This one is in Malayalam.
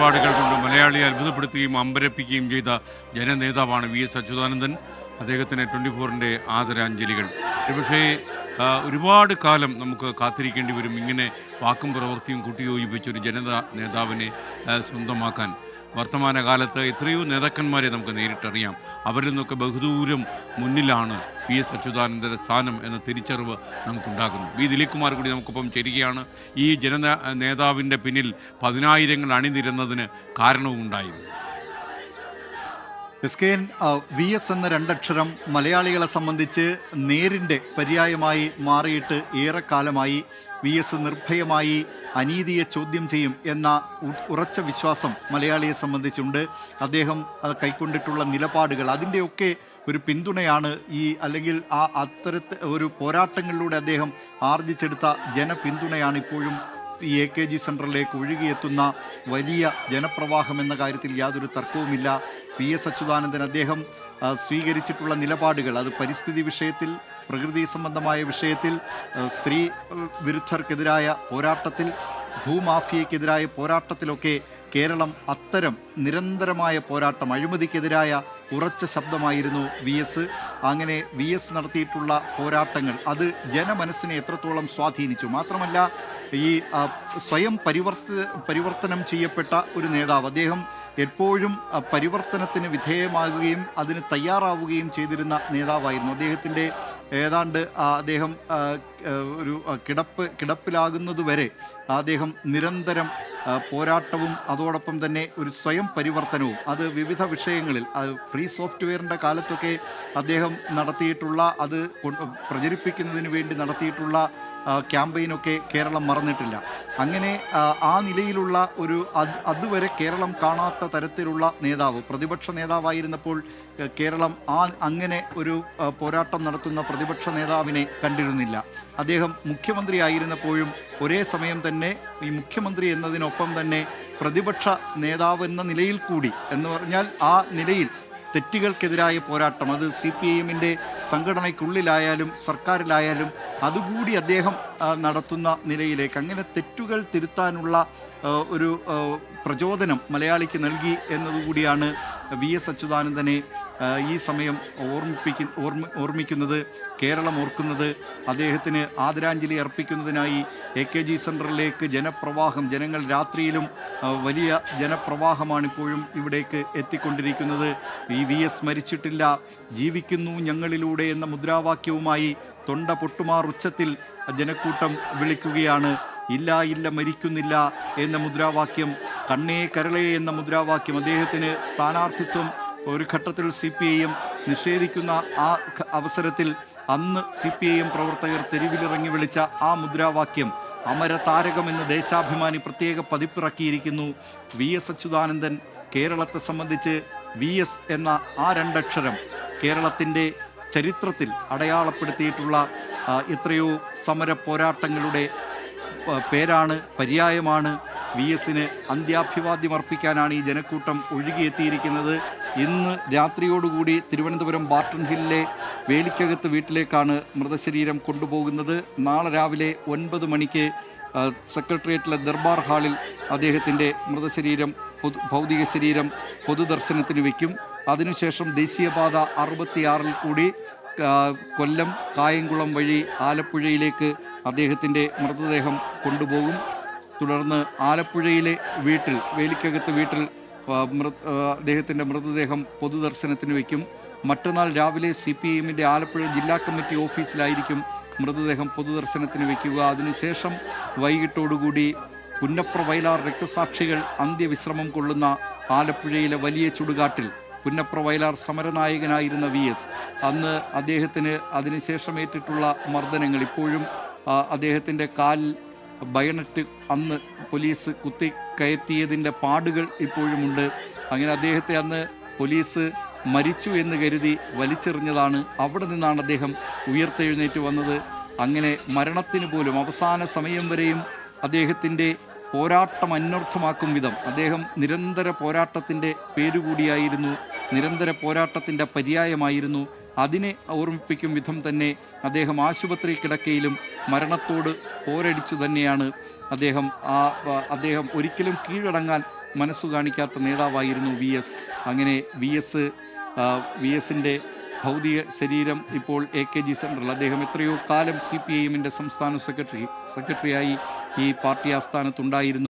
നിലപാടുകൾ കൊണ്ട് മലയാളിയെ അത്ഭുതപ്പെടുത്തുകയും അമ്പരപ്പിക്കുകയും ചെയ്ത ജനനേതാവാണ് വി.എസ്. അച്യുതാനന്ദൻ. അദ്ദേഹത്തിന് 24-ൻ്റെ ആദരാഞ്ജലികൾ. പക്ഷേ ഒരുപാട് കാലം നമുക്ക് കാത്തിരിക്കേണ്ടി വരും ഇങ്ങനെ വാക്കും പ്രവൃത്തിയും കൂട്ടിയോജിപ്പിച്ചൊരു നേതാവിനെ സ്വന്തമാക്കാൻ. വർത്തമാനകാലത്ത് എത്രയോ നേതാക്കന്മാരെ നമുക്ക് നേരിട്ടറിയാം. അവരിൽ നിന്നൊക്കെ ബഹുദൂരം മുന്നിലാണ് വി.എസ്. അച്യുതാനന്ദൻ്റെ സ്ഥാനം എന്ന തിരിച്ചറിവ് നമുക്കുണ്ടാകുന്നു. വി. ദിലീപ് കുമാർ കൂടി നമുക്കൊപ്പം ചേരുകയാണ്. ഈ നേതാവിൻ്റെ പിന്നിൽ 10,000 അണിനിരന്നതിന് കാരണവും ഉണ്ടായിരുന്നു. എസ്.കെ.എൻ, വി എസ് എന്ന രണ്ടക്ഷരം മലയാളികളെ സംബന്ധിച്ച് നേരിൻ്റെ പര്യായമായി മാറിയിട്ട് ഏറെക്കാലമായി. വി എസ് നിർഭയമായി അനീതിയെ ചോദ്യം ചെയ്യും എന്ന ഉറച്ച വിശ്വാസം മലയാളിയെ സംബന്ധിച്ചുണ്ട്. അദ്ദേഹം കൈക്കൊണ്ടിട്ടുള്ള നിലപാടുകൾ അതിൻ്റെയൊക്കെ ഒരു പിന്തുണയാണ് അല്ലെങ്കിൽ അത്തരത്തിൽ ഒരു പോരാട്ടങ്ങളിലൂടെ അദ്ദേഹം ആർജിച്ചെടുത്ത ജനപിന്തുണയാണ് ഇപ്പോഴും ഈ AKG സെൻറ്ററിലേക്ക് ഒഴുകിയെത്തുന്ന വലിയ ജനപ്രവാഹം എന്ന കാര്യത്തിൽ യാതൊരു തർക്കവുമില്ല. വി.എസ്. അച്യുതാനന്ദൻ അദ്ദേഹം സ്വീകരിച്ചിട്ടുള്ള നിലപാടുകൾ, അത് പരിസ്ഥിതി വിഷയത്തിൽ, പ്രകൃതി സംബന്ധമായ വിഷയത്തിൽ, സ്ത്രീ വിരുദ്ധർക്കെതിരായ പോരാട്ടത്തിൽ, ഭൂമാഫിയക്കെതിരായ പോരാട്ടത്തിലൊക്കെ കേരളം അത്തരം നിരന്തരമായ പോരാട്ടം, അഴിമതിക്കെതിരായ ഉറച്ച ശബ്ദമായിരുന്നു വി എസ്. അങ്ങനെ വി എസ് നടത്തിയിട്ടുള്ള പോരാട്ടങ്ങൾ അത് ജനമനസ്സിനെ എത്രത്തോളം സ്വാധീനിച്ചു. മാത്രമല്ല ഈ സ്വയം പരിവർത്തനം ചെയ്യപ്പെട്ട ഒരു നേതാവ്, അദ്ദേഹം എപ്പോഴും പരിവർത്തനത്തിന് വിധേയമാകുകയും അതിന് തയ്യാറാവുകയും ചെയ്തിരുന്ന നേതാവായിരുന്നു. അദ്ദേഹത്തിൻ്റെ ഏതാണ്ട് അദ്ദേഹം ഒരു കിടപ്പിലാകുന്നതുവരെ അദ്ദേഹം നിരന്തരം പോരാട്ടവും അതോടൊപ്പം തന്നെ ഒരു സ്വയം പരിവർത്തനവും, അത് വിവിധ വിഷയങ്ങളിൽ, ഫ്രീ സോഫ്റ്റ്വെയറിൻ്റെ കാലത്തൊക്കെ അദ്ദേഹം നടത്തിയിട്ടുള്ള, അത് പ്രചരിപ്പിക്കുന്നതിന് വേണ്ടി നടത്തിയിട്ടുള്ള ക്യാമ്പയിനൊക്കെ കേരളം മറന്നിട്ടില്ല. അങ്ങനെ ആ നിലയിലുള്ള ഒരു അതുവരെ കേരളം കാണാത്ത തരത്തിലുള്ള നേതാവ്, പ്രതിപക്ഷ നേതാവായിരുന്നപ്പോൾ കേരളം അങ്ങനെ ഒരു പോരാട്ടം നടത്തുന്ന പ്രതിപക്ഷ നേതാവിനെ കണ്ടിരുന്നില്ല. അദ്ദേഹം മുഖ്യമന്ത്രി ആയിരുന്നപ്പോഴും ഒരേ സമയം തന്നെ ഈ മുഖ്യമന്ത്രി എന്നതിനൊപ്പം തന്നെ പ്രതിപക്ഷ നേതാവ് എന്ന നിലയിൽ കൂടി, എന്ന് പറഞ്ഞാൽ ആ നിലയിൽ തെറ്റുകൾക്കെതിരായ പോരാട്ടം, അത് CPIM-ൻ്റെ സംഘടനയ്ക്കുള്ളിലായാലും സർക്കാരിലായാലും അതുകൂടി അദ്ദേഹം നടത്തുന്ന നിലയിലേക്ക്, അങ്ങനെ തെറ്റുകൾ തിരുത്താനുള്ള ഒരു പ്രചോദനം മലയാളിക്ക് നൽകി എന്നതുകൂടിയാണ് വി.എസ്. അച്യുതാനന്ദനെ ഈ സമയം ഓർമ്മിക്കുന്നത്, കേരളം ഓർക്കുന്നത്. അദ്ദേഹത്തിന് ആദരാഞ്ജലി അർപ്പിക്കുന്നതിനായി AKG സെൻറ്ററിലേക്ക് ജനപ്രവാഹം, ജനങ്ങൾ രാത്രിയിലും വലിയ ജനപ്രവാഹമാണിപ്പോഴും ഇവിടേക്ക് എത്തിക്കൊണ്ടിരിക്കുന്നത്. ഈ വി എസ് മരിച്ചിട്ടില്ല, ജീവിക്കുന്നു ഞങ്ങളിലൂടെ എന്ന മുദ്രാവാക്യവുമായി തൊണ്ട പൊട്ടുമാർ ഉച്ചത്തിൽ ജനക്കൂട്ടം വിളിക്കുകയാണ്. ഇല്ല ഇല്ല മരിക്കുന്നില്ല എന്ന മുദ്രാവാക്യം, കണ്ണേ കരളേ എന്ന മുദ്രാവാക്യം, അദ്ദേഹത്തിന് സ്ഥാനാർത്ഥിത്വം ഒരു ഘട്ടത്തിൽ CPIM നിഷേധിക്കുന്ന ആ അവസരത്തിൽ അന്ന് CPIM പ്രവർത്തകർ തെരുവിലിറങ്ങി വിളിച്ച ആ മുദ്രാവാക്യം അമരതാരകമെന്ന് ദേശാഭിമാനി പ്രത്യേക പതിപ്പിറക്കിയിരിക്കുന്നു. വി.എസ്. അച്യുതാനന്ദൻ കേരളത്തെ സംബന്ധിച്ച് വി എസ് എന്ന ആ രണ്ടക്ഷരം കേരളത്തിൻ്റെ ചരിത്രത്തിൽ അടയാളപ്പെടുത്തിയിട്ടുള്ള എത്രയോ സമര പോരാട്ടങ്ങളുടെ പേരാണ്, പര്യായമാണ്. വി എസിന് അന്ത്യാഭിവാദ്യം അർപ്പിക്കാനാണ് ഈ ജനക്കൂട്ടം ഒഴുകിയെത്തിയിരിക്കുന്നത്. ഇന്ന് രാത്രിയോടുകൂടി തിരുവനന്തപുരം ബാർട്ടൺ ഹില്ലിലെ വേലിക്കകത്ത് വീട്ടിലേക്കാണ് മൃതശരീരം കൊണ്ടുപോകുന്നത്. നാളെ രാവിലെ 9 മണിക്ക് സെക്രട്ടേറിയറ്റിലെ ദർബാർ ഹാളിൽ അദ്ദേഹത്തിൻ്റെ മൃതശരീരം, ഭൗതിക ശരീരം പൊതുദർശനത്തിന് വയ്ക്കും. അതിനുശേഷം ദേശീയപാത 66 കൂടി കൊല്ലം കായംകുളം വഴി ആലപ്പുഴയിലേക്ക് അദ്ദേഹത്തിൻ്റെ മൃതദേഹം കൊണ്ടുപോകും. തുടർന്ന് ആലപ്പുഴയിലെ വീട്ടിൽ, വേലിക്കകത്ത് വീട്ടിൽ അദ്ദേഹത്തിൻ്റെ മൃതദേഹം പൊതുദർശനത്തിന് വയ്ക്കും. മറ്റന്നാൾ രാവിലെ CPIM-ൻ്റെ ആലപ്പുഴ ജില്ലാ കമ്മിറ്റി ഓഫീസിലായിരിക്കും മൃതദേഹം പൊതുദർശനത്തിന് വയ്ക്കുക. അതിനുശേഷം വൈകിട്ടോടുകൂടി പുന്നപ്ര വയലാർ രക്തസാക്ഷികൾ അന്ത്യവിശ്രമം കൊള്ളുന്ന ആലപ്പുഴയിലെ വലിയ ചുടുകാട്ടിൽ പുന്നപ്ര വയലാർ സമരനായകനായിരുന്ന വി എസ്, അന്ന് അദ്ദേഹത്തിന് അതിനുശേഷം ഏറ്റിട്ടുള്ള മർദ്ദനങ്ങൾ, ഇപ്പോഴും അദ്ദേഹത്തിൻ്റെ കാലിൽ ബയണറ്റ് അന്ന് പോലീസ് കുത്തി കയറ്റിയതിൻ്റെ പാടുകൾ ഇപ്പോഴുമുണ്ട്. അങ്ങനെ അദ്ദേഹത്തെ അന്ന് പോലീസ് മരിച്ചു എന്ന് കരുതി വലിച്ചെറിഞ്ഞതാണ്. അവിടെ നിന്നാണ് അദ്ദേഹം ഉയർത്തെഴുന്നേറ്റ് വന്നത്. അങ്ങനെ മരണത്തിന് പോലും അവസാന സമയം വരെയും അദ്ദേഹത്തിൻ്റെ പോരാട്ടം അന്വർത്ഥമാക്കും വിധം അദ്ദേഹം നിരന്തര പോരാട്ടത്തിൻ്റെ പേരുകൂടിയായിരുന്നു, നിരന്തര പോരാട്ടത്തിൻ്റെ പര്യായമായിരുന്നു. അതിനെ ഓർമ്മിപ്പിക്കും വിധം തന്നെ അദ്ദേഹം ആശുപത്രി കിടക്കയിലും മരണത്തോട് പോരടിച്ചു തന്നെയാണ് അദ്ദേഹം ഒരിക്കലും കീഴടങ്ങാൻ മനസ്സു കാണിക്കാത്ത നേതാവായിരുന്നു വി എസ്. അങ്ങനെ വി എസിൻ്റെ ഭൗതിക ശരീരം ഇപ്പോൾ AKG സെൻറ്ററിൽ. അദ്ദേഹം എത്രയോ കാലം CPIM സംസ്ഥാന സെക്രട്ടറിയായി ഈ പാർട്ടി ആസ്ഥാനത്തുണ്ടായിരുന്നു.